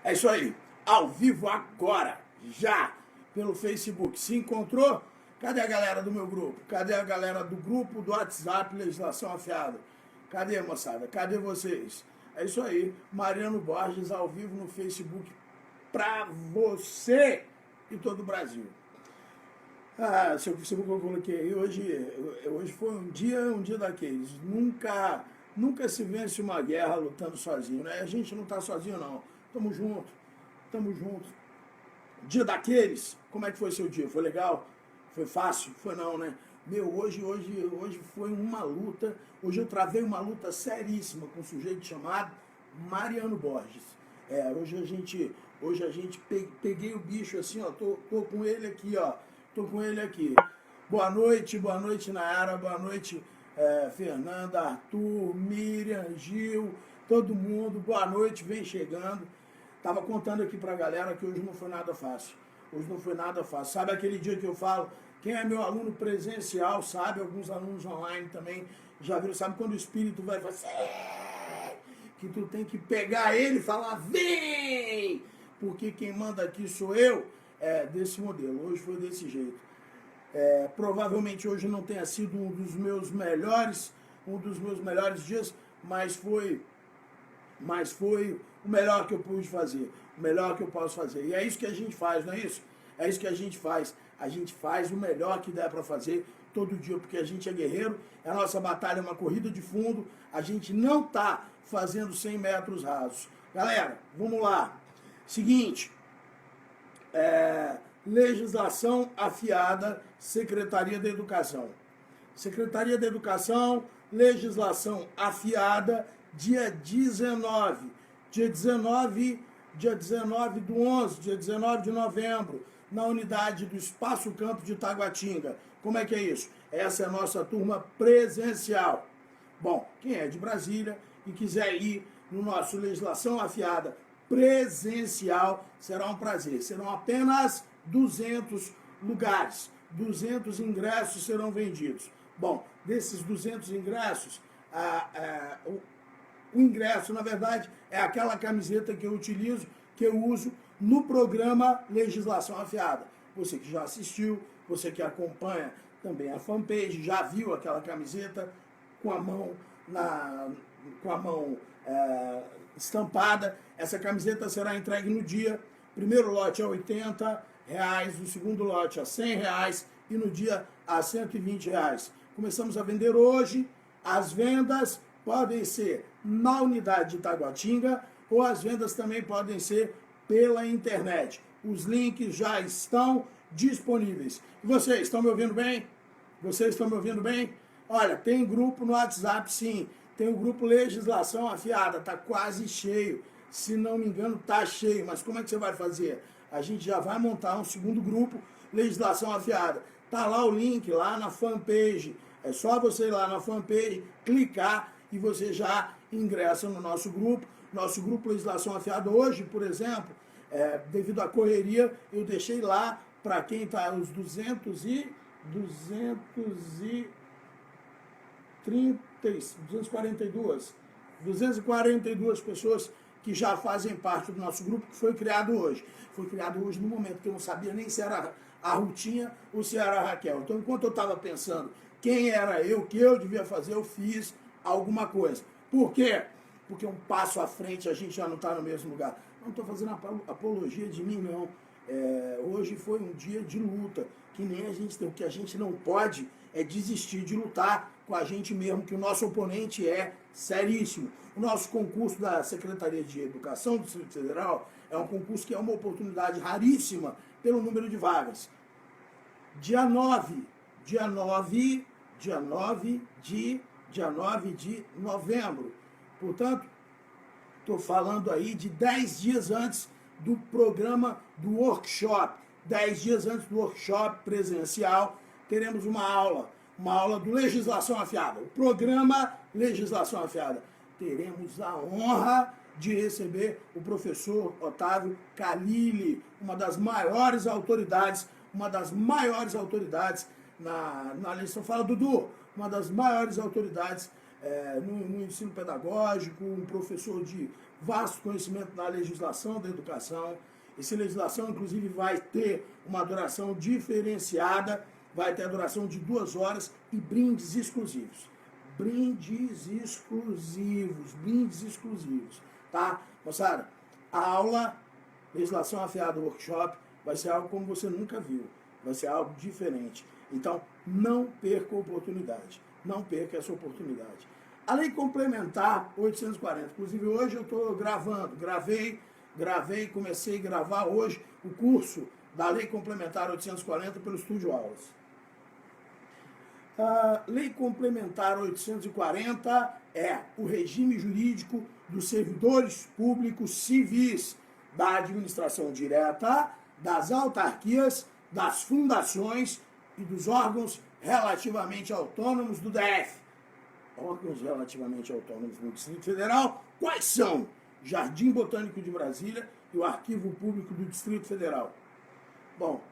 É isso aí, ao vivo agora, já, pelo Facebook. Se encontrou? Cadê a galera do meu grupo? Cadê a galera do grupo do WhatsApp Legislação Afiada? Cadê, moçada? Cadê vocês? É isso aí, Mariano Borges ao vivo no Facebook pra você e todo o Brasil. Seu Facebook eu coloquei aí, hoje foi um dia daqueles. Nunca se vence uma guerra lutando sozinho, né? A gente não tá sozinho, não. Tamo junto. Dia daqueles, como é que foi seu dia? Foi legal? Foi fácil? Foi não, né? Meu, hoje foi uma luta. Hoje eu travei uma luta seríssima com um sujeito chamado Mariano Borges. Hoje a gente peguei o bicho assim, ó, tô com ele aqui, ó. Tô com ele aqui. Boa noite, Nayara, boa noite, Fernanda, Arthur, Miriam, Gil, todo mundo, boa noite, vem chegando. Tava contando aqui pra galera que hoje não foi nada fácil. Sabe aquele dia que eu falo, quem é meu aluno presencial sabe, alguns alunos online também já viram, sabe quando o espírito vai fazer, que tu tem que pegar ele e falar, vem! Porque quem manda aqui sou eu, desse modelo. Hoje foi desse jeito. Provavelmente hoje não tenha sido um dos meus melhores dias, mas foi o melhor que eu pude fazer, o melhor que eu posso fazer. E é isso que a gente faz, não é isso? É isso que a gente faz. A gente faz o melhor que der para fazer todo dia, porque a gente é guerreiro, a nossa batalha é uma corrida de fundo, a gente não tá fazendo 100 metros rasos. Galera, vamos lá. Seguinte, legislação afiada, Secretaria da Educação. Secretaria da Educação, legislação afiada, dia 19 do 11, dia 19 de novembro, na unidade do Espaço Campo de Taguatinga. Como é que é isso? Essa é a nossa turma presencial. Bom, quem é de Brasília e quiser ir no nosso Legislação Afiada presencial, será um prazer. Serão apenas 200 lugares, 200 ingressos serão vendidos. Bom, desses 200 ingressos, o ingresso, na verdade, é aquela camiseta que eu uso no programa Legislação Afiada. Você que já assistiu, você que acompanha também a fanpage, já viu aquela camiseta com a mão estampada. Essa camiseta será entregue no dia. O primeiro lote a R$80, o segundo lote a R$100 e no dia a R$120. Começamos a vender hoje. As vendas podem ser na unidade de Taguatinga ou as vendas também podem ser pela internet. Os links já estão disponíveis. E vocês estão me ouvindo bem? Olha, tem grupo no WhatsApp, sim. Tem o grupo Legislação Afiada, tá quase cheio. Se não me engano, tá cheio. Mas como é que você vai fazer? A gente já vai montar um segundo grupo, Legislação Afiada. Tá lá o link, lá na fanpage. É só você ir lá na fanpage, clicar e você já ingressa no nosso grupo. Nosso grupo Legislação Afiada hoje, por exemplo, devido à correria, eu deixei lá para quem está os 242 pessoas que já fazem parte do nosso grupo, que foi criado hoje. Foi criado hoje no momento que eu não sabia nem se era a Rutinha ou se era a Raquel. Então, enquanto eu estava pensando quem era eu, o que eu devia fazer, eu fiz alguma coisa. Por quê? Porque um passo à frente a gente já não está no mesmo lugar. Não estou fazendo apologia de mim, não. Hoje foi um dia de luta, que nem a gente tem. O que a gente não pode é desistir de lutar com a gente mesmo, que o nosso oponente é seríssimo. O nosso concurso da Secretaria de Educação do Distrito Federal é um concurso que é uma oportunidade raríssima pelo número de vagas. Dia 9 de novembro. Portanto, estou falando aí de 10 dias antes do programa do workshop. 10 dias antes do workshop presencial, teremos uma aula do Legislação Afiada. O programa Legislação Afiada. Teremos a honra de receber o professor Otávio Kalili, uma das maiores autoridades na legislação. Fala, Dudu, uma das maiores autoridades no ensino pedagógico, um professor de vasto conhecimento na legislação da educação. Essa legislação, inclusive, vai ter uma duração diferenciada, vai ter a duração de 2 horas e brindes exclusivos. Brindes exclusivos, tá? Moçada, a aula, legislação afiada, workshop, vai ser algo como você nunca viu, vai ser algo diferente. Então, não perca a oportunidade, não perca essa oportunidade. A Lei Complementar 840, inclusive hoje eu estou gravei, comecei a gravar hoje o curso da Lei Complementar 840 pelo Estúdio Aulas. A Lei Complementar 840 é o regime jurídico dos servidores públicos civis, da administração direta, das autarquias, das fundações e dos órgãos relativamente autônomos do DF. Órgãos relativamente autônomos do Distrito Federal, quais são? Jardim Botânico de Brasília e o Arquivo Público do Distrito Federal. Bom,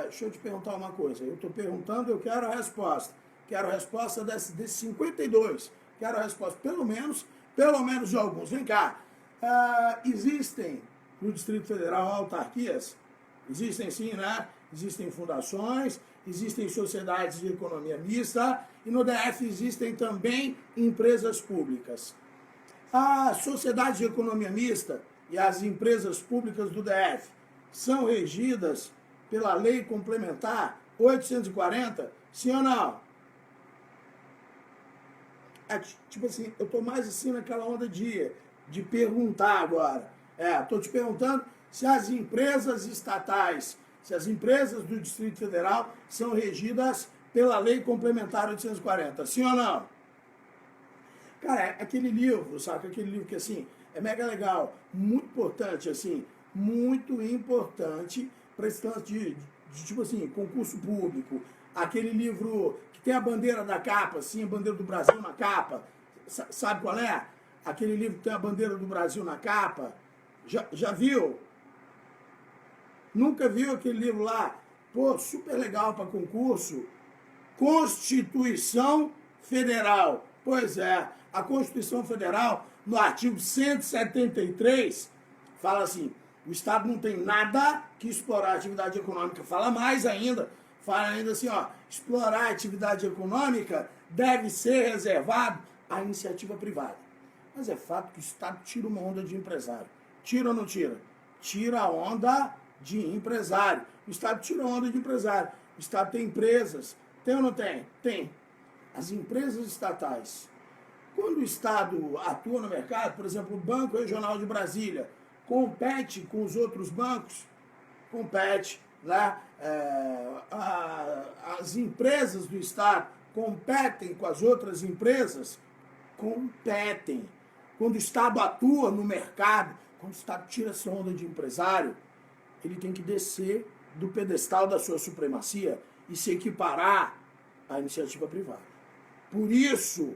deixa eu te perguntar uma coisa. Eu estou perguntando, eu quero a resposta. Quero a resposta desses 52. Quero a resposta, pelo menos de alguns. Vem cá. Existem no Distrito Federal autarquias? Existem sim, né? Existem fundações, existem sociedades de economia mista e no DF existem também empresas públicas. A sociedade de economia mista e as empresas públicas do DF são regidas pela Lei Complementar 840, sim ou não? Tipo assim, eu estou mais assim naquela onda de perguntar agora. Estou te perguntando se as empresas estatais, se as empresas do Distrito Federal são regidas pela Lei Complementar 840, sim ou não? Cara, aquele livro, sabe? Aquele livro que, assim, é mega legal, muito importante, assim, muito importante para esse lance de, tipo assim, concurso público. Aquele livro que tem a bandeira da capa, assim, a bandeira do Brasil na capa. Sabe qual é? Aquele livro que tem a bandeira do Brasil na capa. Já viu? Nunca viu aquele livro lá? Pô, super legal para concurso. Constituição Federal. Pois é, a Constituição Federal, no artigo 173, fala assim, o Estado não tem nada que explorar a atividade econômica. Fala mais ainda, fala ainda assim, ó, explorar a atividade econômica deve ser reservado à iniciativa privada. Mas é fato que o Estado tira uma onda de empresário. Tira ou não tira? Tira a onda de empresário. O Estado tira a onda de empresário. O Estado tem empresas. Tem ou não tem? Tem. As empresas estatais. Quando o Estado atua no mercado, por exemplo, o Banco Regional de Brasília compete com os outros bancos, compete, né? As empresas do Estado competem com as outras empresas, competem. Quando o Estado atua no mercado, quando o Estado tira essa onda de empresário, ele tem que descer do pedestal da sua supremacia e se equiparar à iniciativa privada. Por isso,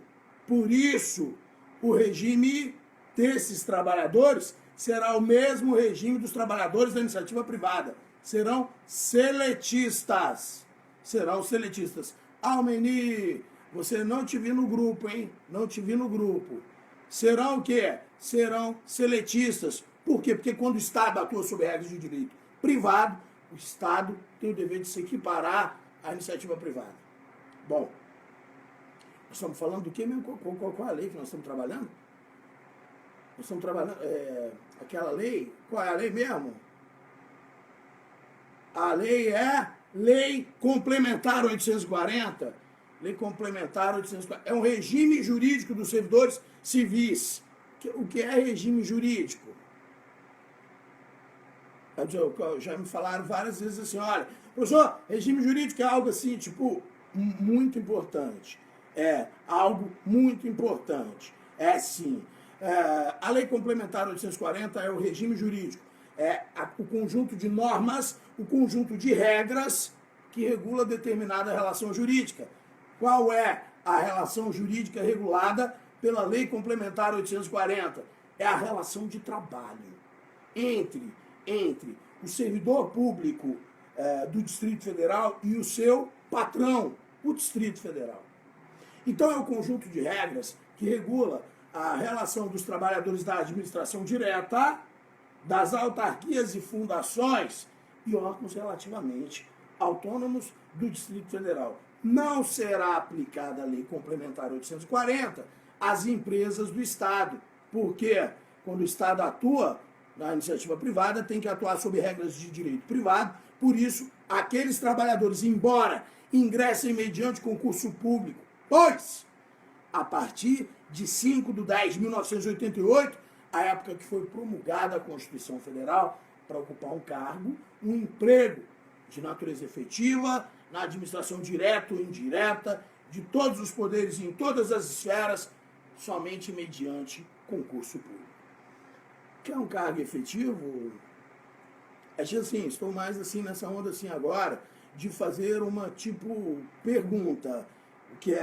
o regime desses trabalhadores será o mesmo regime dos trabalhadores da iniciativa privada. Serão seletistas. Serão seletistas. Almeni, você não te vi no grupo, hein? Não te vi no grupo. Serão o quê? Serão seletistas. Por quê? Porque quando o Estado atua sob regras de direito privado, o Estado tem o dever de se equiparar à iniciativa privada. Bom, nós estamos falando do quê mesmo? Qual é a lei que nós estamos trabalhando? Nós estamos trabalhando, aquela lei, qual é a lei mesmo? A lei é Lei Complementar 840. Lei Complementar 840. É um regime jurídico dos servidores civis. O que é regime jurídico? Já me falaram várias vezes assim, olha, professor, regime jurídico é algo assim, tipo, muito importante. É algo muito importante. É sim. A Lei Complementar 840 é o regime jurídico. É o conjunto de normas, o conjunto de regras que regula determinada relação jurídica. Qual é a relação jurídica regulada pela Lei Complementar 840? É a relação de trabalho entre o servidor público do Distrito Federal e o seu patrão, o Distrito Federal. Então é um conjunto de regras que regula a relação dos trabalhadores da administração direta, das autarquias e fundações e órgãos relativamente autônomos do Distrito Federal. Não será aplicada a Lei Complementar 840 às empresas do Estado, porque quando o Estado atua na iniciativa privada, tem que atuar sob regras de direito privado. Por isso, aqueles trabalhadores, embora ingressem mediante concurso público, pois, a partir de 5/10/1988, a época que foi promulgada a Constituição Federal, para ocupar um cargo, um emprego de natureza efetiva, na administração direta ou indireta, de todos os poderes e em todas as esferas, somente mediante concurso público. Quer um cargo efetivo? Acho assim, estou mais assim nessa onda assim agora, de fazer uma tipo pergunta, o que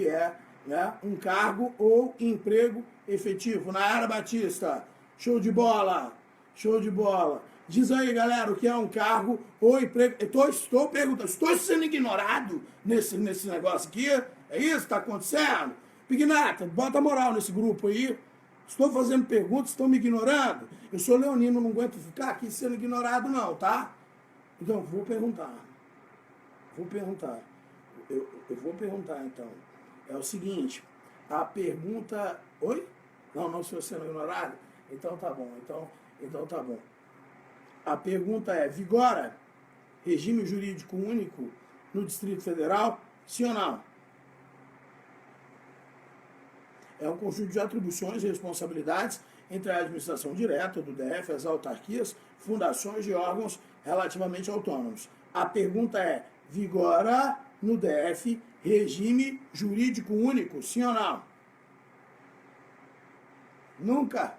é né, um cargo ou emprego efetivo. Nayara Batista, show de bola, show de bola. Diz aí, galera, o que é um cargo ou emprego. Estou perguntando, estou sendo ignorado nesse negócio aqui? É isso que está acontecendo? Pignata, bota moral nesse grupo aí. Estou fazendo perguntas, estão me ignorando? Eu sou leonino, não aguento ficar aqui sendo ignorado não, tá? Então, vou perguntar. Eu vou perguntar, então. É o seguinte, a pergunta... Oi? Não estou sendo ignorado? Então tá bom, então tá bom. A pergunta é, vigora regime jurídico único no Distrito Federal? Sim ou não? É um conjunto de atribuições e responsabilidades entre a administração direta do DF, as autarquias, fundações e órgãos relativamente autônomos. A pergunta é, vigora no DF regime jurídico único? Sim ou não? Nunca?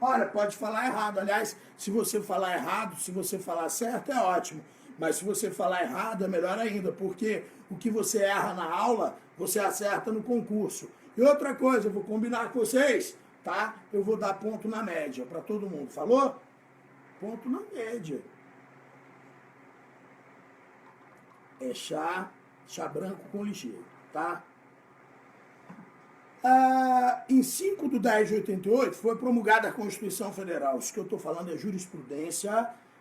Olha, pode falar errado. Aliás, se você falar errado, se você falar certo, é ótimo. Mas se você falar errado, é melhor ainda, porque o que você erra na aula, você acerta no concurso. E outra coisa, eu vou combinar com vocês, tá? Eu vou dar ponto na média para todo mundo. Falou? Ponto na média. É chá branco com ligeiro, tá? Em 5/10/88 foi promulgada a Constituição Federal. Isso que eu estou falando é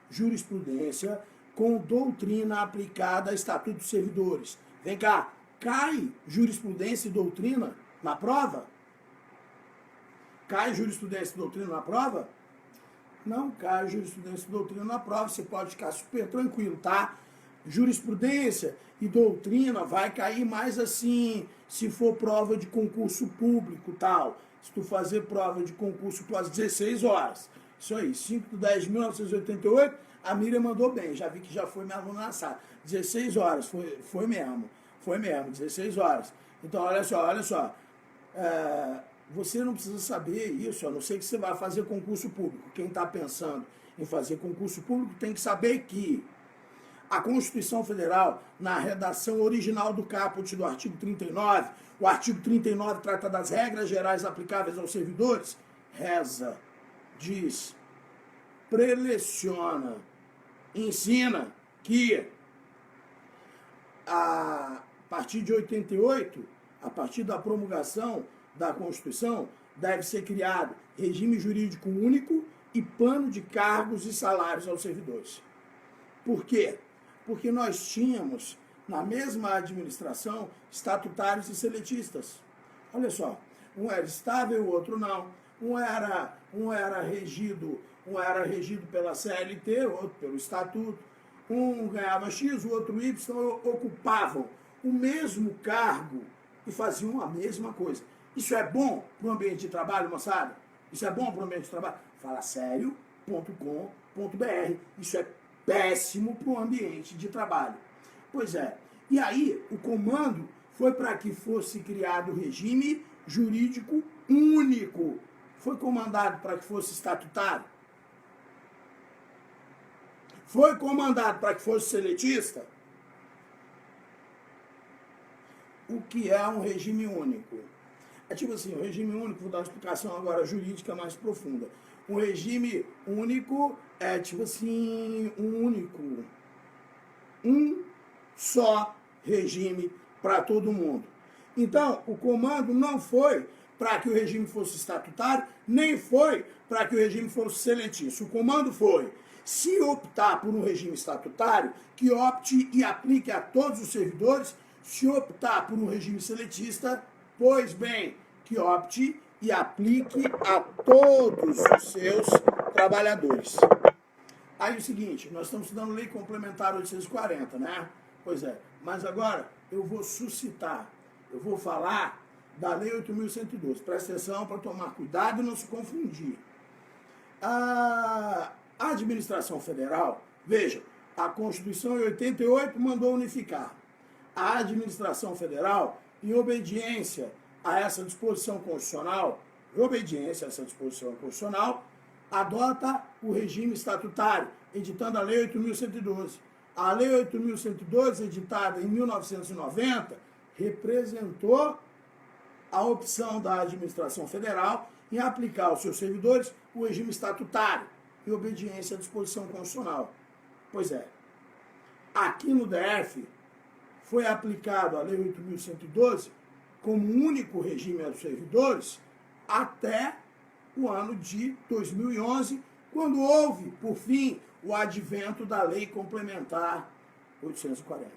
jurisprudência com doutrina aplicada a Estatuto dos Servidores. Vem cá, cai jurisprudência e doutrina na prova? Cai jurisprudência e doutrina na prova? Não cai jurisprudência e doutrina na prova, você pode ficar super tranquilo, tá? Jurisprudência e doutrina vai cair mais assim, se for prova de concurso público tal. Se tu fazer prova de concurso às 16 horas. Isso aí, 5/10/1988, a Miriam mandou bem, já vi que já foi minha aluna na sala. 16 horas, foi mesmo, 16 horas. Então, olha só, você não precisa saber isso, a não ser que você vá fazer concurso público. Quem está pensando em fazer concurso público tem que saber que a Constituição Federal, na redação original do caput do artigo 39, o artigo 39 trata das regras gerais aplicáveis aos servidores, reza, diz, preleciona, ensina que a partir de 88, a partir da promulgação da Constituição, deve ser criado regime jurídico único e plano de cargos e salários aos servidores. Por quê? Porque nós tínhamos, na mesma administração, estatutários e seletistas. Olha só, um era estável, o outro não. Um era regido pela CLT, o outro pelo estatuto. Um ganhava X, o outro Y, ocupavam o mesmo cargo e faziam a mesma coisa. Isso é bom para o ambiente de trabalho, moçada? Isso é bom para o ambiente de trabalho? Falasério.com.br. Isso é péssimo para o ambiente de trabalho. Pois é. E aí, o comando foi para que fosse criado o regime jurídico único. Foi comandado para que fosse estatutário? Foi comandado para que fosse seletista? O que é um regime único? É tipo assim, o regime único, vou dar uma explicação agora jurídica mais profunda. Um regime único é tipo assim, um só regime para todo mundo. Então, o comando não foi para que o regime fosse estatutário, nem foi para que o regime fosse seletício. O comando foi, se optar por um regime estatutário, que opte e aplique a todos os servidores. Se optar por um regime seletista, pois bem, que opte e aplique a todos os seus trabalhadores. Aí é o seguinte, nós estamos estudando Lei Complementar 840, né? Pois é, mas agora eu vou suscitar, eu vou falar da Lei 8.112. Presta atenção para tomar cuidado e não se confundir. A administração federal, veja, a Constituição em 88 mandou unificar. A administração federal, em obediência a essa disposição constitucional, adota o regime estatutário, editando a Lei 8.112. A Lei 8.112, editada em 1990, representou a opção da administração federal em aplicar aos seus servidores o regime estatutário, em obediência à disposição constitucional. Pois é, aqui no DF foi aplicado a Lei 8.112 como único regime aos servidores até o ano de 2011, quando houve, por fim, o advento da Lei Complementar 840,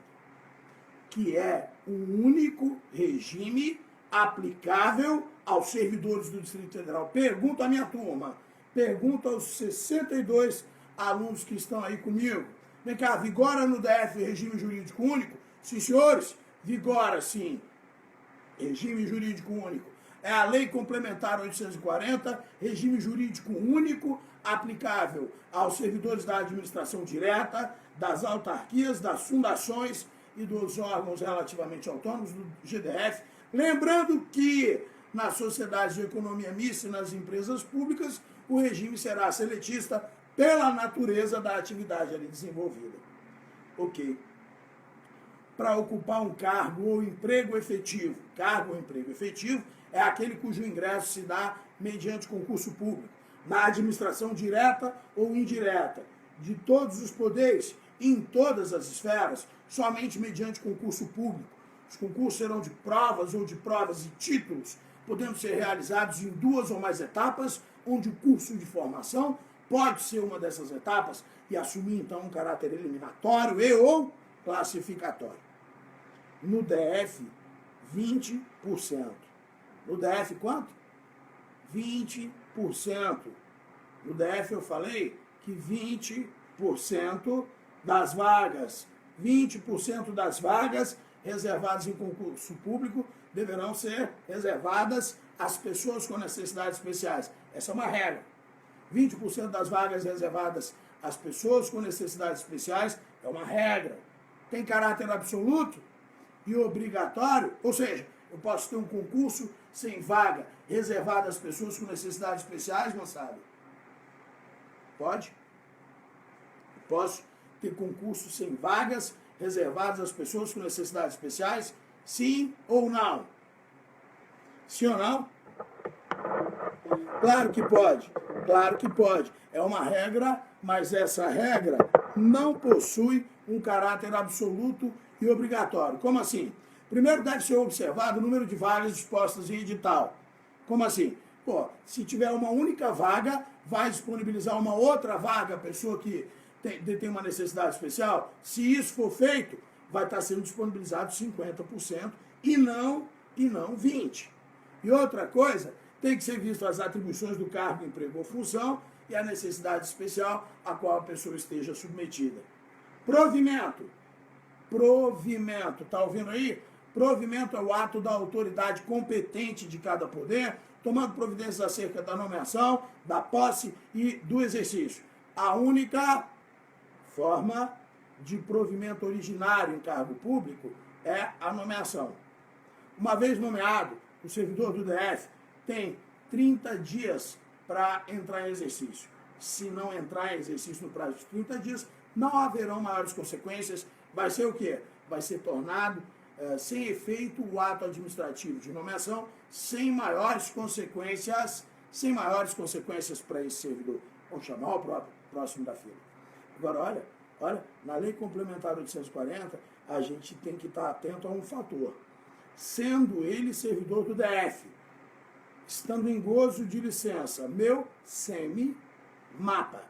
que é um único regime aplicável aos servidores do Distrito Federal. Pergunto à minha turma, pergunto aos 62 alunos que estão aí comigo. Vem cá, vigora no DF regime jurídico único? Sim, senhores, vigora sim. Regime jurídico único. É a Lei Complementar 840, regime jurídico único, aplicável aos servidores da administração direta, das autarquias, das fundações e dos órgãos relativamente autônomos do GDF. Lembrando que nas sociedades de economia mista e nas empresas públicas, o regime será seletista pela natureza da atividade ali desenvolvida. Ok. Para ocupar um cargo ou emprego efetivo. Cargo ou emprego efetivo é aquele cujo ingresso se dá mediante concurso público, na administração direta ou indireta, de todos os poderes, em todas as esferas, somente mediante concurso público. Os concursos serão de provas ou de provas e títulos, podendo ser realizados em 2 ou mais etapas, onde o curso de formação pode ser uma dessas etapas e assumir, então, um caráter eliminatório e ou classificatório. No DF, 20%. No DF, quanto? 20%. No DF, eu falei que 20% das vagas, 20% das vagas reservadas em concurso público deverão ser reservadas às pessoas com necessidades especiais. Essa é uma regra. 20% das vagas reservadas às pessoas com necessidades especiais é uma regra. Tem caráter absoluto e obrigatório, ou seja, eu posso ter um concurso sem vaga reservado às pessoas com necessidades especiais, moçada? Pode? Posso ter concurso sem vagas reservadas às pessoas com necessidades especiais? Sim ou não? Sim ou não? Claro que pode, claro que pode. É uma regra, mas essa regra não possui um caráter absoluto e obrigatório. Como assim? Primeiro deve ser observado o número de vagas dispostas em edital. Como assim? Pô, se tiver uma única vaga, vai disponibilizar uma outra vaga, a pessoa que tem uma necessidade especial. Se isso for feito, vai estar sendo disponibilizado 50% e não 20%. E outra coisa, tem que ser visto as atribuições do cargo, emprego ou função e a necessidade especial a qual a pessoa esteja submetida. Provimento. Provimento, está ouvindo aí? Provimento é o ato da autoridade competente de cada poder, tomando providências acerca da nomeação, da posse e do exercício. A única forma de provimento originário em cargo público é a nomeação. Uma vez nomeado, o servidor do DF tem 30 dias para entrar em exercício. Se não entrar em exercício no prazo de 30 dias, não haverão maiores consequências. Vai ser o quê? Vai ser tornado sem efeito o ato administrativo de nomeação, sem maiores consequências para esse servidor. Vamos chamar o próximo da fila. Agora, olha, na Lei Complementar 840, a gente tem que estar atento a um fator. sendo ele servidor do DF, estando em gozo de licença, meu semi-mapa.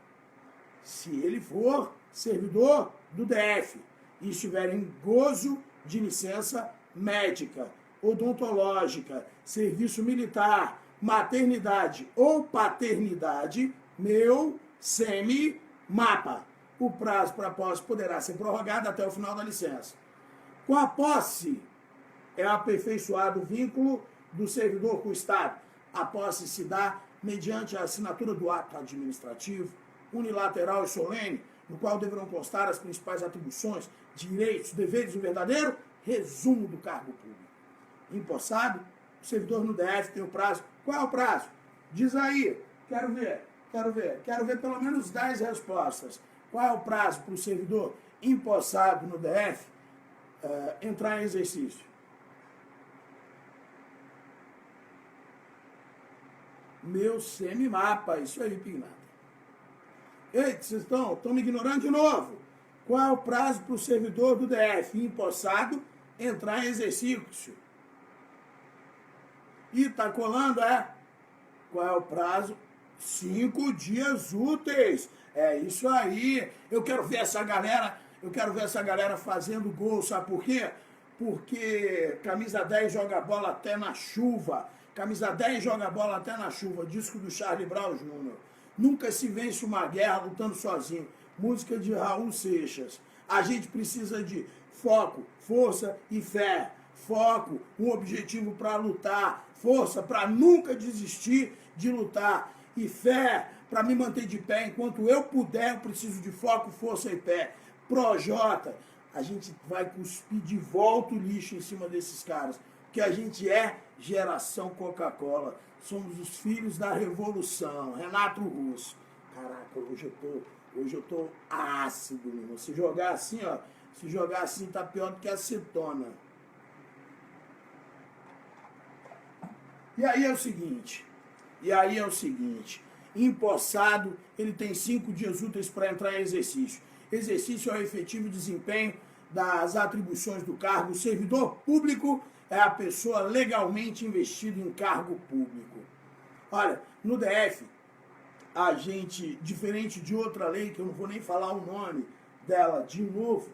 Se ele for servidor do DF e estiver em gozo de licença médica, odontológica, serviço militar, maternidade ou paternidade, meu semi-mapa. O prazo para a posse poderá ser prorrogado até o final da licença. Com a posse, é aperfeiçoado o vínculo do servidor com o Estado. A posse se dá mediante a assinatura do ato administrativo, unilateral e solene, no qual deverão constar as principais atribuições, direitos, deveres e o verdadeiro resumo do cargo público. Empossado, o servidor no DF tem o prazo. Qual é o prazo? Diz aí, quero ver pelo menos 10 respostas. Qual é o prazo para o servidor empossado no DF entrar em exercício? Meu semi-mapa, isso aí, Pignata. Eita, vocês estão me ignorando de novo. Qual é o prazo para o servidor do DF empossado entrar em exercício? E tá colando, é? Qual é o prazo? 5 dias úteis. É isso aí. Eu quero ver essa galera fazendo gol, sabe por quê? Porque camisa 10 joga bola até na chuva. Camisa 10 joga bola até na chuva. Disco do Charlie Brown Jr. Nunca se vence uma guerra lutando sozinho. Música de Raul Seixas. A gente precisa de foco, força e fé. Foco, um objetivo para lutar. Força para nunca desistir de lutar. E fé para me manter de pé. Enquanto eu puder, eu preciso de foco, força e pé. Projota. A gente vai cuspir de volta o lixo em cima desses caras. Porque a gente é geração Coca-Cola. Somos os filhos da revolução. Renato Russo. Caraca, hoje eu tô ácido, meu irmão. Se jogar assim, ó. Se jogar assim tá pior do que acetona. E aí é o seguinte. Empossado, ele tem 5 dias úteis para entrar em exercício. Exercício é o efetivo desempenho das atribuições do cargo. O servidor público é a pessoa legalmente investida em cargo público. Olha, no DF, a gente, diferente de outra lei, que eu não vou nem falar o nome dela de novo,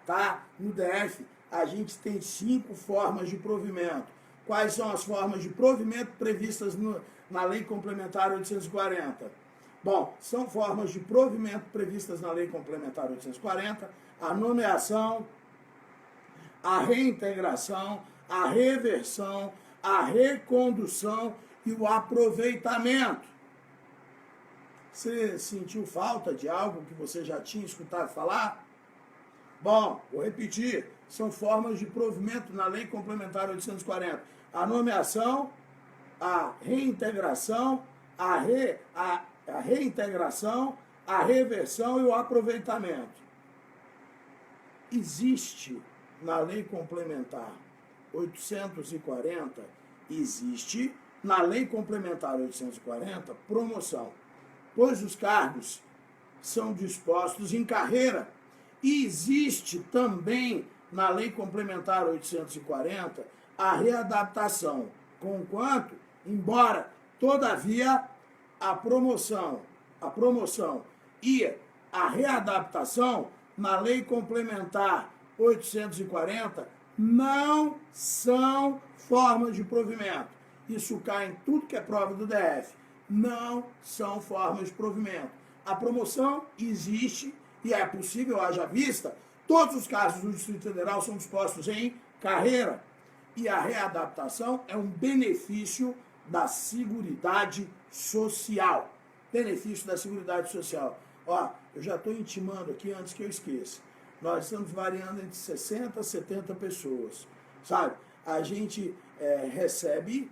tá? No DF, a gente tem 5 formas de provimento. Quais são as formas de provimento previstas na Lei Complementar 840? Bom, são formas de provimento previstas na Lei Complementar 840, a nomeação, a reintegração, a reversão, a recondução e o aproveitamento. Você sentiu falta de algo que você já tinha escutado falar? Bom, vou repetir. São formas de provimento na Lei Complementar 840. A nomeação, a reintegração, a reintegração, a reversão e o aproveitamento. Existe na Lei Complementar 840, existe na Lei Complementar 840 promoção, pois os cargos são dispostos em carreira. E existe também na Lei Complementar 840 a readaptação, conquanto, embora, todavia, a promoção e a readaptação na Lei Complementar 840 não são formas de provimento. Isso cai em tudo que é prova do DF. Não são formas de provimento. A promoção existe e é possível, haja vista, todos os casos do Distrito Federal são dispostos em carreira. E a readaptação é um benefício da Seguridade Social. Benefício da Seguridade Social. Ó, eu já estou intimando aqui antes que eu esqueça. Nós estamos variando entre 60 a 70 pessoas, sabe? A gente recebe,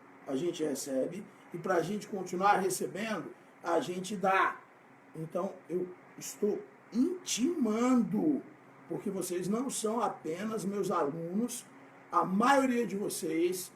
e para a gente continuar recebendo, a gente dá. Então, eu estou intimando, porque vocês não são apenas meus alunos, a maioria de vocês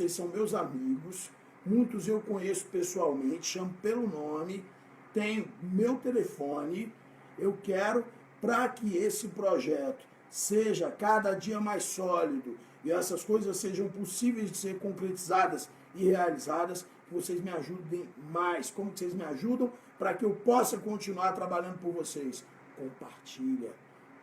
são meus amigos, muitos eu conheço pessoalmente, chamo pelo nome, tenho meu telefone. Eu quero, para que esse projeto seja cada dia mais sólido e essas coisas sejam possíveis de ser concretizadas e realizadas, que vocês me ajudem mais. Como que vocês me ajudam para que eu possa continuar trabalhando por vocês? Compartilha,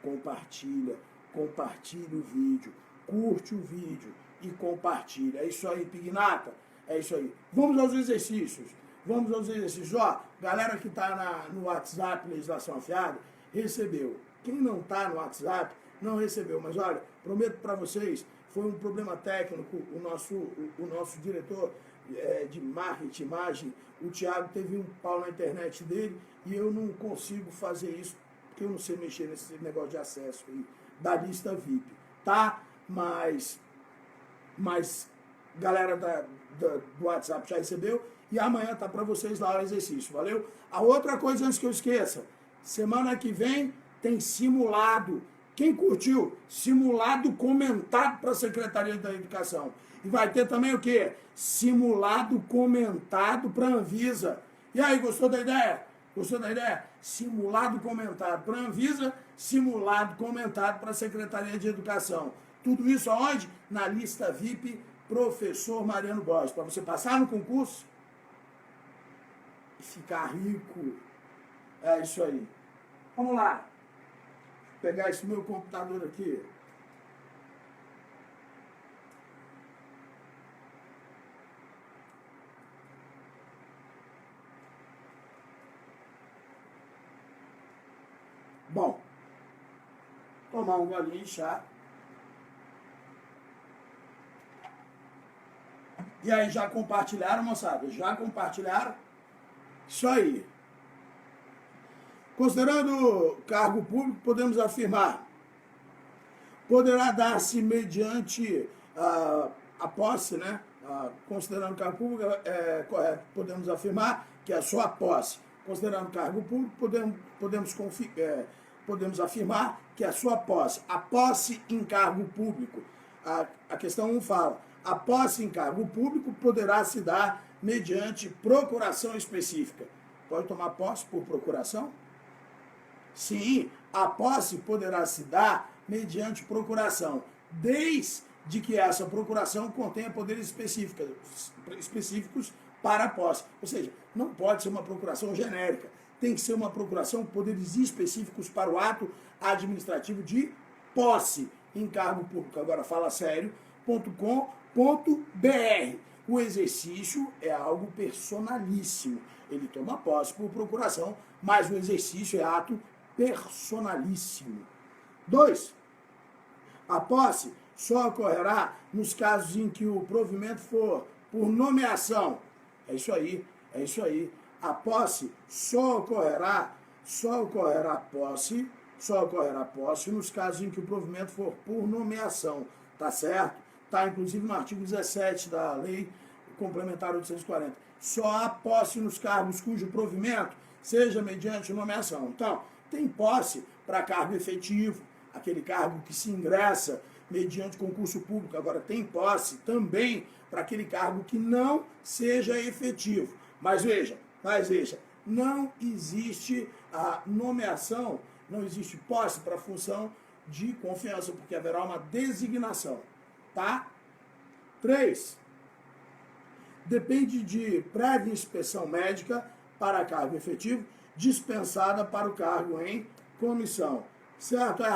compartilha, compartilha o vídeo, curte o vídeo e compartilha. É isso aí, Pignata, é isso aí. Vamos aos exercícios. Vamos aos exercícios. Ó, galera que está no WhatsApp Legislação Afiada, recebeu. Quem não está no WhatsApp, não recebeu. Mas olha, prometo para vocês, foi um problema técnico. O nosso diretor de marketing, imagem, o Thiago, teve um pau na internet dele e eu não consigo fazer isso, porque eu não sei mexer nesse negócio de acesso aí, da lista VIP, tá? Mas galera do WhatsApp já recebeu e amanhã tá para vocês lá o exercício, valeu? A outra coisa antes que eu esqueça, semana que vem tem simulado. Quem curtiu? Simulado comentado para a Secretaria da Educação. E vai ter também o quê? Simulado comentado para a Anvisa. E aí, gostou da ideia? Gostou da ideia? Simulado comentado para a Anvisa, simulado comentado para a Secretaria de Educação. Tudo isso aonde? Na lista VIP Professor Mariano Góes. Para você passar no concurso e ficar rico. É isso aí. Vamos lá. Vou pegar esse meu computador aqui. Bom, tomar um golinho de chá. E aí, já compartilharam, moçada? Já compartilharam? Isso aí. Considerando cargo público, podemos afirmar, poderá dar-se mediante a posse, né? Considerando cargo público, correto, podemos afirmar que é só a posse. Considerando cargo público, podemos afirmar que é a sua posse. A posse em cargo público. A questão 1 fala, a posse em cargo público poderá se dar mediante procuração específica. Pode tomar posse por procuração? Sim, a posse poderá se dar mediante procuração, desde que essa procuração contenha poderes específicos para a posse. Ou seja, não pode ser uma procuração genérica, tem que ser uma procuração com poderes específicos para o ato administrativo de posse em cargo público. Agora fala sério.com.br. O exercício é algo personalíssimo. Ele toma posse por procuração, mas o exercício é ato personalíssimo. 2. A posse só ocorrerá nos casos em que o provimento for por nomeação. É isso aí, é isso aí. A posse só ocorrerá posse nos casos em que o provimento for por nomeação. Tá certo? Tá inclusive no artigo 17 da Lei Complementar 840. Só há posse nos cargos cujo provimento seja mediante nomeação. Então, tem posse para cargo efetivo, aquele cargo que se ingressa mediante concurso público. Agora, tem posse também para aquele cargo que não seja efetivo. Mas veja, não existe a nomeação, não existe posse para função de confiança, porque haverá uma designação, tá? 3. Depende de prévia inspeção médica para cargo efetivo, dispensada para o cargo em comissão. Certo ou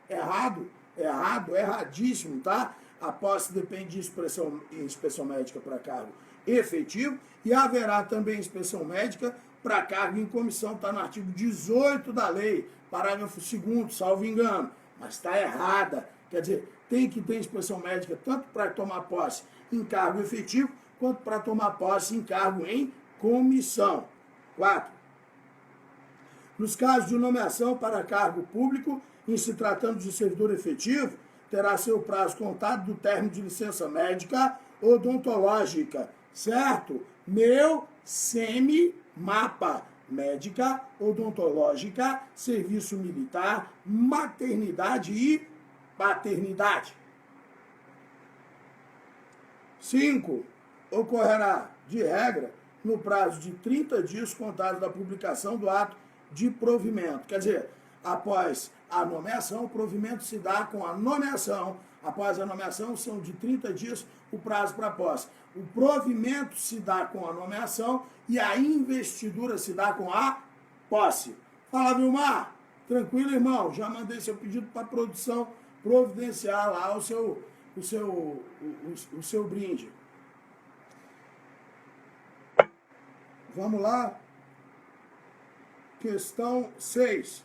errado? Errado, erradíssimo, tá? A posse depende de inspeção médica para cargo efetivo e haverá também inspeção médica para cargo em comissão, está no artigo 18 da lei, parágrafo 2º, salvo engano, mas está errada. Quer dizer, tem que ter inspeção médica tanto para tomar posse em cargo efetivo, quanto para tomar posse em cargo em comissão. 4. Nos casos de nomeação para cargo público, em se tratando de servidor efetivo, terá seu prazo contado do término de licença médica odontológica, certo? Meu semi-mapa, médica, odontológica, serviço militar, maternidade e paternidade. 5. Ocorrerá, de regra, no prazo de 30 dias contados da publicação do ato de provimento. Quer dizer, após a nomeação, o provimento se dá com a nomeação, Após a nomeação, são de 30 dias o prazo para a posse. O provimento se dá com a nomeação e a investidura se dá com a posse. Fala, Vilmar. Tranquilo, irmão? Já mandei seu pedido para a produção providenciar lá o seu brinde. Vamos lá. Questão 6.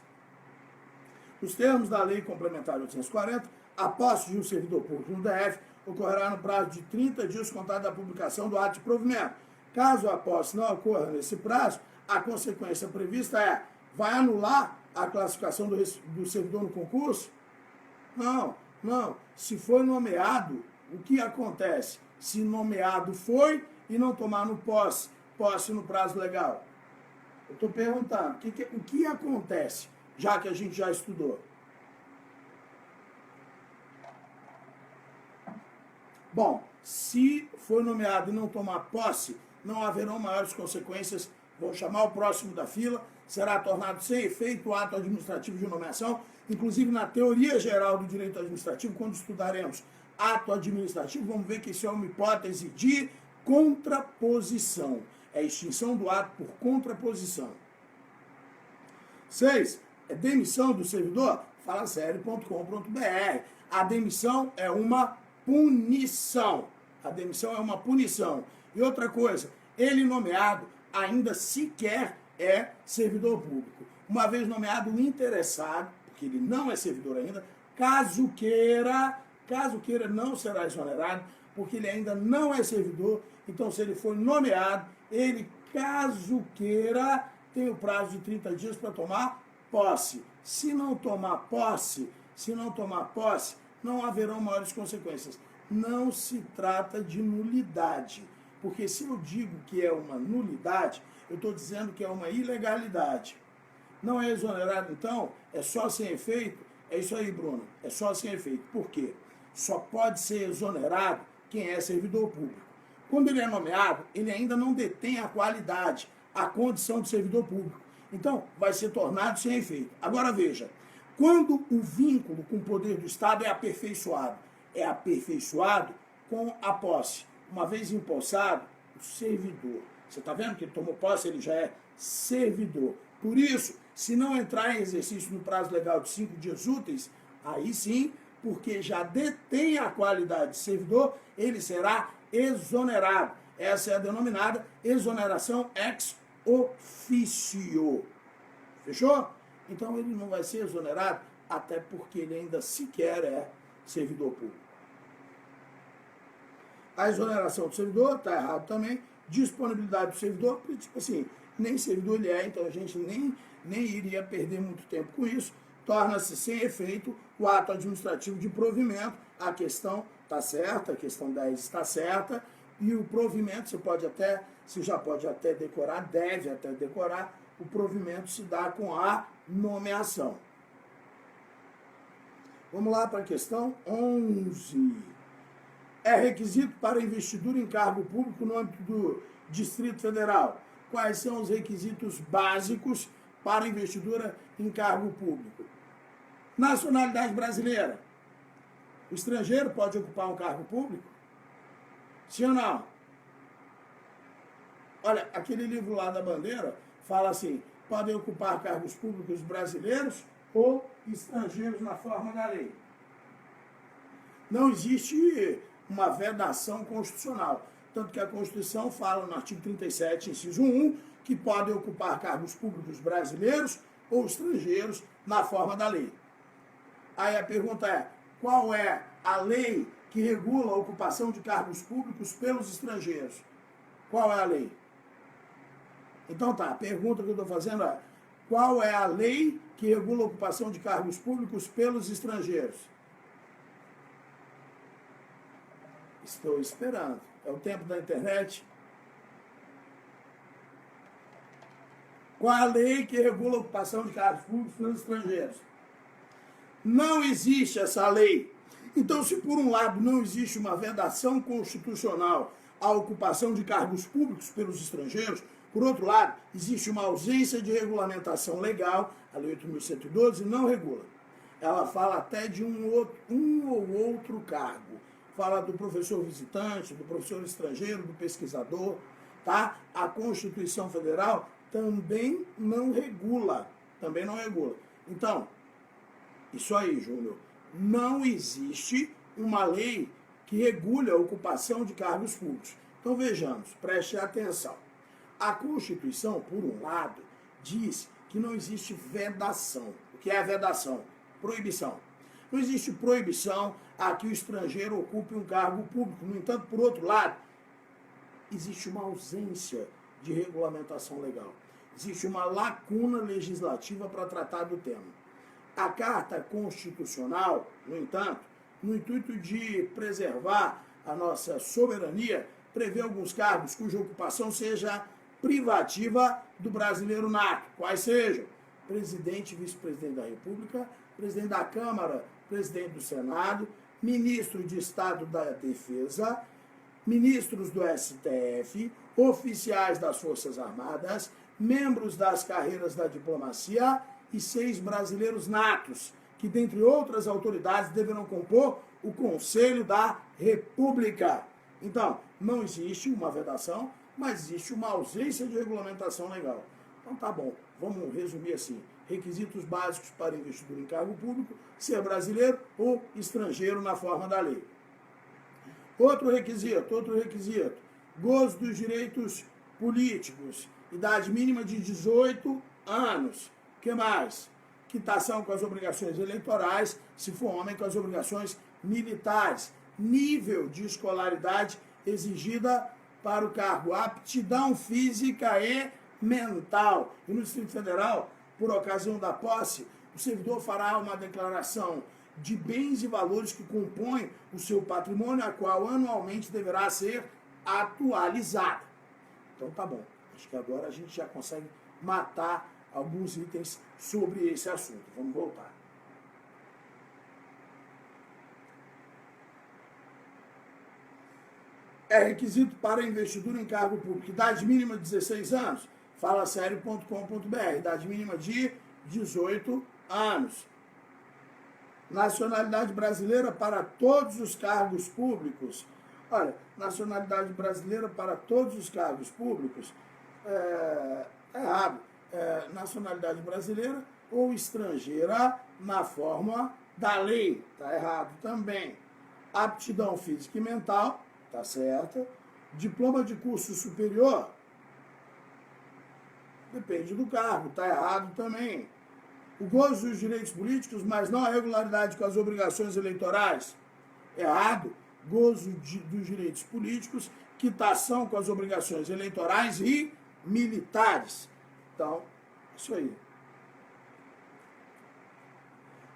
Nos termos da Lei Complementar 840, a posse de um servidor público no DF ocorrerá no prazo de 30 dias contado da publicação do ato de provimento. Caso a posse não ocorra nesse prazo, a consequência prevista vai anular a classificação do servidor no concurso? Não. Se foi nomeado, o que acontece? Se nomeado foi e não tomar no posse no prazo legal. Eu estou perguntando, o que acontece, já que a gente já estudou? Bom, se for nomeado e não tomar posse, não haverão maiores consequências. Vou chamar o próximo da fila, será tornado sem efeito o ato administrativo de nomeação. Inclusive, na teoria geral do direito administrativo, quando estudaremos ato administrativo, vamos ver que isso é uma hipótese de contraposição. É extinção do ato por contraposição. 6. Demissão do servidor? Falasério.com.br. A demissão é uma punição. E outra coisa, ele nomeado ainda sequer é servidor público. Uma vez nomeado, o interessado, porque ele não é servidor ainda, caso queira, não será exonerado, porque ele ainda não é servidor. Então, se ele for nomeado, ele, caso queira, tem o prazo de 30 dias para tomar posse. Se não tomar posse, não haverão maiores consequências. Não se trata de nulidade, porque se eu digo que é uma nulidade, eu estou dizendo que é uma ilegalidade. Não é exonerado, então, é só sem efeito? É isso aí, Bruno, é só sem efeito. Por quê? Só pode ser exonerado quem é servidor público. Quando ele é nomeado, ele ainda não detém a qualidade, a condição de servidor público. Então, vai ser tornado sem efeito. Agora veja, quando o vínculo com o poder do Estado é aperfeiçoado com a posse. Uma vez empossado, o servidor. Você está vendo que ele tomou posse, ele já é servidor. Por isso, se não entrar em exercício no prazo legal de 5 dias úteis, aí sim, porque já detém a qualidade de servidor, ele será exonerado. Essa é a denominada exoneração ex officio. Fechou? Então ele não vai ser exonerado, até porque ele ainda sequer é servidor público. A exoneração do servidor está errado também. Disponibilidade do servidor, tipo assim, nem servidor ele é, então a gente nem iria perder muito tempo com isso. Torna-se sem efeito o ato administrativo de provimento. A questão está certa, a questão 10 está certa, e o provimento você já pode até decorar, deve até decorar, o provimento se dá com a nomeação. Vamos lá para a questão 11. É requisito para investidura em cargo público no âmbito do Distrito Federal. Quais são os requisitos básicos para investidura em cargo público? Nacionalidade brasileira. O estrangeiro pode ocupar um cargo público? Sim ou não? Olha, aquele livro lá da bandeira fala assim, podem ocupar cargos públicos brasileiros ou estrangeiros na forma da lei. Não existe uma vedação constitucional. Tanto que a Constituição fala no artigo 37, inciso 1, que podem ocupar cargos públicos brasileiros ou estrangeiros na forma da lei. Aí a pergunta é, qual é a lei que regula a ocupação de cargos públicos pelos estrangeiros? Qual é a lei? Então tá, a pergunta que eu estou fazendo é, qual é a lei que regula a ocupação de cargos públicos pelos estrangeiros? Estou esperando. É o tempo da internet. Qual a lei que regula a ocupação de cargos públicos pelos estrangeiros? Não existe essa lei. Então, se por um lado não existe uma vedação constitucional à ocupação de cargos públicos pelos estrangeiros, por outro lado, existe uma ausência de regulamentação legal, a Lei 8.112 não regula. ela fala até de um ou outro cargo. Fala do professor visitante, do professor estrangeiro, do pesquisador, tá? A Constituição Federal também não regula, Então, isso aí, Júnior, não existe uma lei que regule a ocupação de cargos públicos. Então vejamos, preste atenção. A Constituição, por um lado, diz que não existe vedação. O que é a vedação? Proibição. Não existe proibição a que o estrangeiro ocupe um cargo público. No entanto, por outro lado, existe uma ausência de regulamentação legal. Existe uma lacuna legislativa para tratar do tema. A Carta Constitucional, no entanto, no intuito de preservar a nossa soberania, prevê alguns cargos cuja ocupação seja privativa do brasileiro nato. Quais sejam? Presidente e vice-presidente da República, presidente da Câmara, presidente do Senado, ministro de Estado da Defesa, ministros do STF, oficiais das Forças Armadas, membros das carreiras da diplomacia e 6 brasileiros natos, que, dentre outras autoridades, deverão compor o Conselho da República. Então, não existe uma vedação, mas existe uma ausência de regulamentação legal. Então tá bom, vamos resumir assim. Requisitos básicos para investidor em cargo público: ser brasileiro ou estrangeiro na forma da lei. Outro requisito, gozo dos direitos políticos, idade mínima de 18 anos. O que mais? Quitação com as obrigações eleitorais, se for homem, com as obrigações militares. Nível de escolaridade exigida para o cargo, aptidão física e mental. E no Distrito Federal, por ocasião da posse, o servidor fará uma declaração de bens e valores que compõem o seu patrimônio, a qual anualmente deverá ser atualizada. Então tá bom, acho que agora a gente já consegue matar alguns itens sobre esse assunto. Vamos voltar. É requisito para investidura em cargo público. Idade mínima de 16 anos. Falasério.com.br. Idade mínima de 18 anos. Nacionalidade brasileira para todos os cargos públicos. Olha, nacionalidade brasileira para todos os cargos públicos é errado. Nacionalidade brasileira ou estrangeira na forma da lei. Está errado também. Aptidão física e mental. Tá certo? Diploma de curso superior, depende do cargo, tá errado também. O gozo dos direitos políticos, mas não a regularidade com as obrigações eleitorais, errado. Gozo dos direitos políticos, quitação com as obrigações eleitorais e militares. Então, isso aí.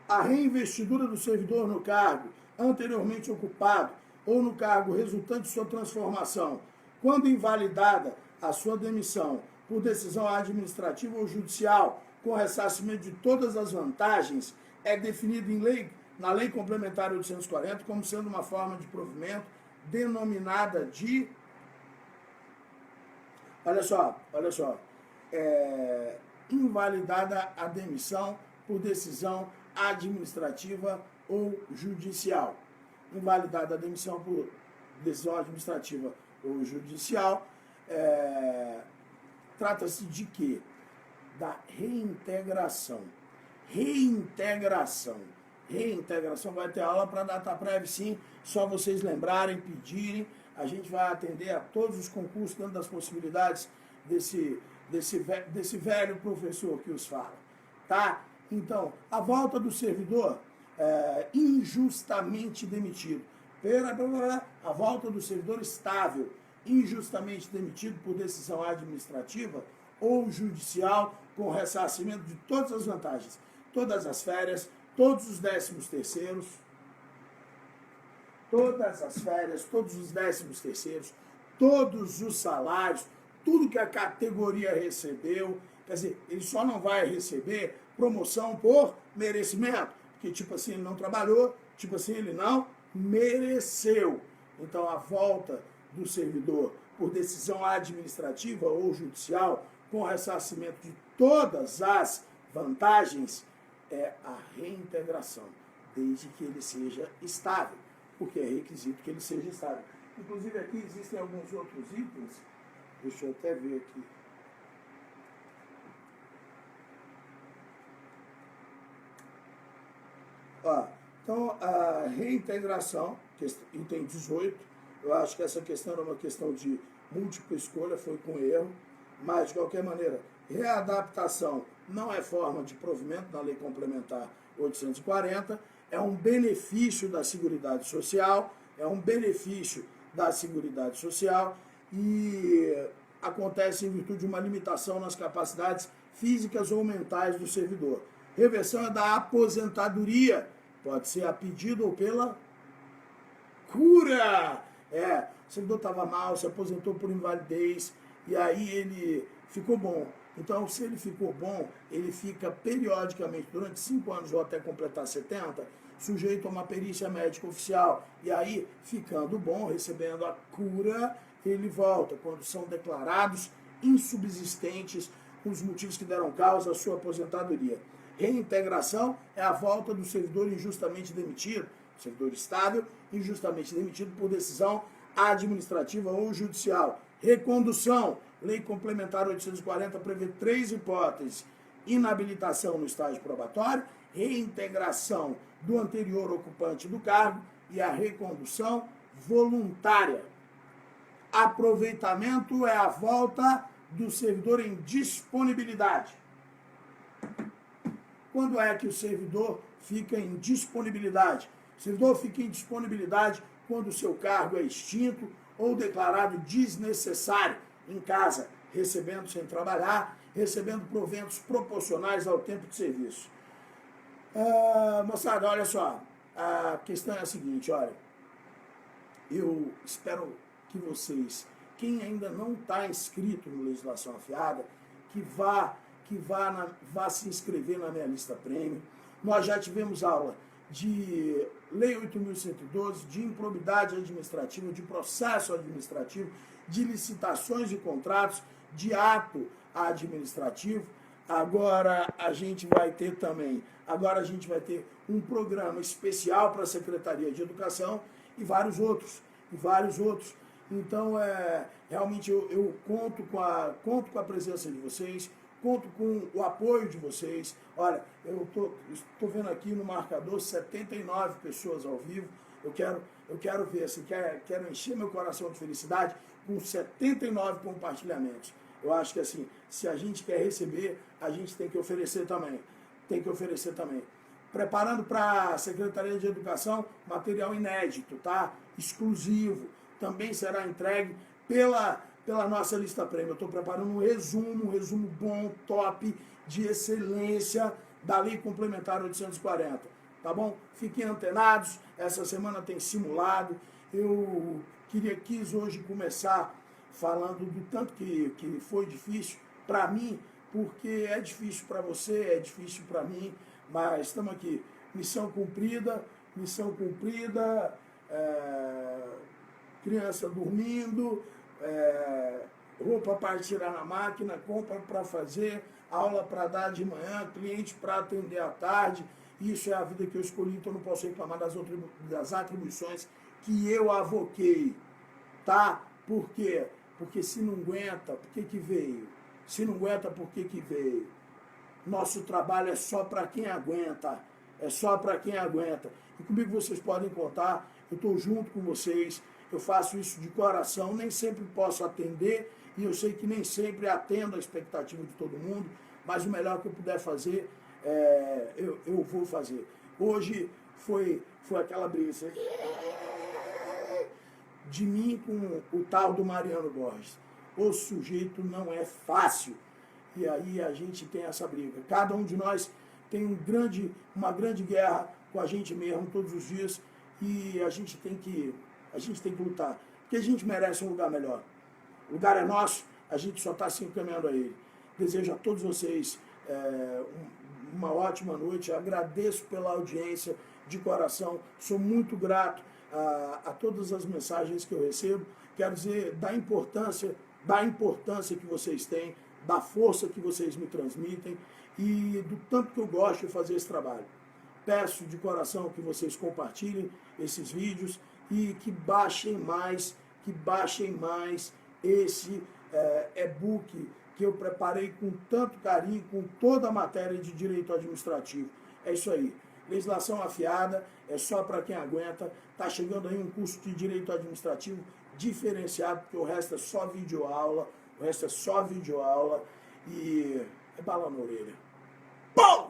A reinvestidura do servidor no cargo anteriormente ocupado ou no cargo resultante de sua transformação, quando invalidada a sua demissão por decisão administrativa ou judicial, com ressarcimento de todas as vantagens, é definido em lei, na Lei Complementar 840, como sendo uma forma de provimento denominada de... Olha só, invalidada a demissão por decisão administrativa ou judicial. Invalidada a demissão por decisão administrativa ou judicial, trata-se de quê? Da reintegração. Reintegração vai ter aula para DataPrev, sim, só vocês lembrarem, pedirem, a gente vai atender a todos os concursos dentro das possibilidades desse velho professor que os fala, tá? Então, a volta do servidor injustamente demitido. A volta do servidor estável, injustamente demitido por decisão administrativa ou judicial, com ressarcimento de todas as vantagens, todas as férias, todos os 13º, todas as férias, todos os 13º, todos os salários, tudo que a categoria recebeu. Quer dizer, ele só não vai receber promoção por merecimento, porque tipo assim ele não trabalhou, tipo assim ele não mereceu. Então a volta do servidor por decisão administrativa ou judicial, com ressarcimento de todas as vantagens, é a reintegração, desde que ele seja estável, porque é requisito que ele seja estável. Inclusive aqui existem alguns outros itens, deixa eu até ver aqui. Ó, então, a reintegração, item 18, eu acho que essa questão era uma questão de múltipla escolha, foi com erro, mas, de qualquer maneira, readaptação não é forma de provimento na Lei Complementar 840, é um benefício da Seguridade Social, e acontece em virtude de uma limitação nas capacidades físicas ou mentais do servidor. Reversão é da aposentadoria, pode ser a pedido ou pela cura. O servidor estava mal, se aposentou por invalidez, e aí ele ficou bom. Então, se ele ficou bom, ele fica periodicamente, durante 5 anos ou até completar 70, sujeito a uma perícia médica oficial. E aí, ficando bom, recebendo a cura, ele volta, quando são declarados insubsistentes os motivos que deram causa à sua aposentadoria. Reintegração é a volta do servidor injustamente demitido, servidor estável, injustamente demitido por decisão administrativa ou judicial. Recondução. Lei Complementar 840 prevê 3 hipóteses: inabilitação no estágio probatório, reintegração do anterior ocupante do cargo e a recondução voluntária. Aproveitamento é a volta do servidor em disponibilidade. Quando é que o servidor fica em disponibilidade? O servidor fica em disponibilidade quando o seu cargo é extinto ou declarado desnecessário em casa, recebendo sem trabalhar, recebendo proventos proporcionais ao tempo de serviço. Moçada, olha só, a questão é a seguinte, olha, eu espero que vocês, quem ainda não está inscrito no Legislação Afiada, que vá se inscrever na minha lista premium. Nós já tivemos aula de Lei 8.112, de improbidade administrativa, de processo administrativo, de licitações de contratos, de ato administrativo. Agora a gente vai ter um programa especial para a Secretaria de Educação e vários outros. Então, realmente eu conto com a presença de vocês, conto com o apoio de vocês. Olha, eu tô vendo aqui no marcador 79 pessoas ao vivo. Eu quero ver, assim, quero encher meu coração de felicidade com 79 compartilhamentos. Eu acho que, assim, se a gente quer receber, a gente tem que oferecer também. Preparando para a Secretaria de Educação material inédito, tá? Exclusivo. Também será entregue pela nossa lista premium. Eu estou preparando um resumo bom, top, de excelência da Lei Complementar 840. Tá bom? Fiquem antenados. Essa semana tem simulado. Eu quis hoje começar falando do tanto que foi difícil para mim, porque é difícil para você, é difícil para mim, mas estamos aqui. Missão cumprida, criança dormindo, roupa para tirar na máquina, compra para fazer, aula para dar de manhã, cliente para atender à tarde. Isso é a vida que eu escolhi, então não posso reclamar das atribuições que eu avoquei, tá? Por quê? Porque se não aguenta, por que veio? Se não aguenta, por que veio? Nosso trabalho é só para quem aguenta. E comigo vocês podem contar, eu estou junto com vocês, eu faço isso de coração, nem sempre posso atender, e eu sei que nem sempre atendo a expectativa de todo mundo, mas o melhor que eu puder fazer, eu vou fazer. Hoje foi aquela briga de mim com o tal do Mariano Borges. O sujeito não é fácil. E aí a gente tem essa briga. Cada um de nós tem uma grande guerra com a gente mesmo todos os dias, e a gente tem que lutar. Porque a gente merece um lugar melhor. O lugar é nosso, a gente só está se encaminhando a ele. Desejo a todos vocês uma ótima noite. Agradeço pela audiência de coração. Sou muito grato a todas as mensagens que eu recebo. Quero dizer da importância que vocês têm, da força que vocês me transmitem e do tanto que eu gosto de fazer esse trabalho. Peço de coração que vocês compartilhem esses vídeos e que baixem mais esse e-book que eu preparei com tanto carinho, com toda a matéria de direito administrativo. É isso aí. Legislação afiada é só para quem aguenta. Está chegando aí um curso de direito administrativo diferenciado, porque o resto é só videoaula, e é bala na orelha. Pum!